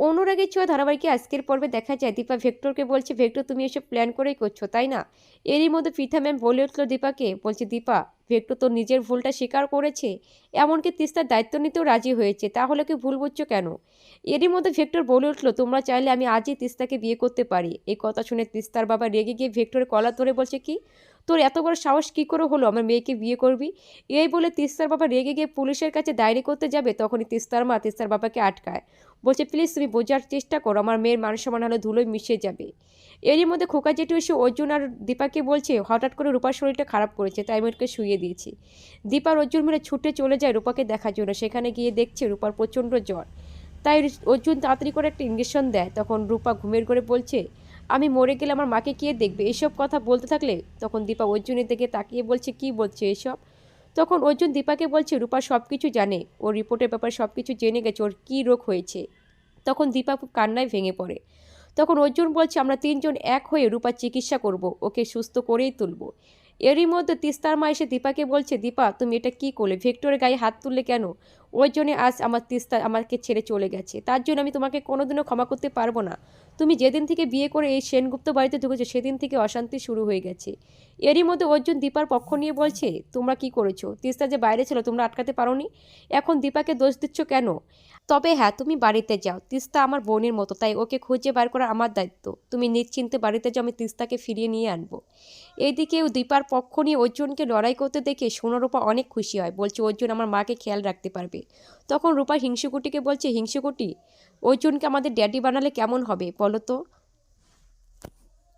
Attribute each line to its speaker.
Speaker 1: অনুরাগের ছোঁয়া ধারাবাহিকে আজকের পর্বে দেখা যায় দীপা ভেক্টরকে বলছে, ভেক্টর তুমি এসব প্ল্যান করেই করছো তাই না? এরই মধ্যে পৃথা ম্যাম বলে উঠলো দীপাকে, বলছে দীপা ভেক্টর তো নিজের ভুলটা স্বীকার করেছে, এমনকি তিস্তার দায়িত্ব নিতেও রাজি হয়েছে, তাহলে কি ভুল বুঝছো কেন? এরই মধ্যে ভেক্টর বলে উঠলো, তোমরা চাইলে আমি আজই তিস্তাকে বিয়ে করতে পারি। এই কথা শুনে তিস্তার বাবা রেগে গিয়ে ভেক্টরের কলার ধরে বলছে, কি তোর এত বড় সাহস কি করে হলো আমার মেয়েকে বিয়ে করবি? এই বলে তিস্তার বাবা রেগে গিয়ে পুলিশের কাছে ডায়েরি করতে যাবে, তখনই তিস্তার মা তিস্তার বাবাকে আটকায়, বলছে প্লিজ তুমি বোঝার চেষ্টা করো, আমার মেয়ের মান সম্মান হলে ধুলোয় মিশে যাবে। এরই মধ্যে খোকা জেঠু এসে অর্জুন আর দীপাকে বলছে, হঠাৎ করে রূপার শরীরটা খারাপ করেছে তাই আমি ওকে শুইয়ে দিয়েছি। দীপার অর্জুন মিলে ছুটে চলে যায় রূপাকে দেখার জন্য, সেখানে গিয়ে দেখছে রূপার প্রচণ্ড জ্বর। তাই অর্জুন তাড়াতাড়ি করে একটা ইঞ্জেকশন দেয়। তখন রূপা ঘুমের ঘরে বলছে, আমি মরে গেলে আমার মাকে কে দেখবে? এসব কথা বলতে থাকলে তখন দীপা অর্জুনের দিকে তাকিয়ে বলছে, কি বলছে এসব? তখন অর্জুন দীপাকে বলছে, রূপা সব কিছু জানে, ওর রিপোর্টের ব্যাপারে সব কিছু জেনে গেছে, ওর কী রোগ হয়েছে। তখন দীপা খুব কান্নায় ভেঙে পড়ে। তখন অর্জুন বলছে, আমরা তিনজন এক হয়ে রূপার চিকিৎসা করব, ওকে সুস্থ করেই তুলব। এরই মধ্যে তিস্তার মা এসে দীপাকে বলছে, দীপা তুমি এটা কি করলে? ভেক্টরের গায়ে হাত তুললে কেন? ওই জন্যে আজ আমার তিস্তা আমাকে ছেড়ে চলে গেছে, তার জন্য আমি তোমাকে কোনোদিনও ক্ষমা করতে পারবো না। তুমি যেদিন থেকে বিয়ে করে এই সেনগুপ্ত বাড়িতে ঢুকেছো সেদিন থেকে অশান্তি শুরু হয়ে গেছে। এরই মধ্যে অর্জুন দীপার পক্ষ নিয়ে বলছে, তোমরা কি করেছো? তিস্তা যে বাইরে ছিল তোমরা আটকাতে পারোনি, এখন দীপাকে দোষ দিচ্ছ কেন? তবে হ্যাঁ, তুমি বাড়িতে যাও, তিস্তা আমার বোনের মতো, তাই ওকে খুঁজে বার করা আমার দায়িত্ব। তুমি নিশ্চিন্তে বাড়িতে যাও, আমি তিস্তাকে ফিরিয়ে নিয়ে আনবো। এইদিকেও দীপার পক্ষ নিয়ে অর্জুনকে লড়াই করতে দেখে সোনারূপা অনেক খুশি হয়, বলছে অর্জুন আমার মাকে খেয়াল রাখতে পারবে। তখন রূপা হিংসুকুটিকে বলছে, হিংসুকুটি অর্জুনকে আমাদের ড্যাডি বানালে কেমন হবে বলো তো?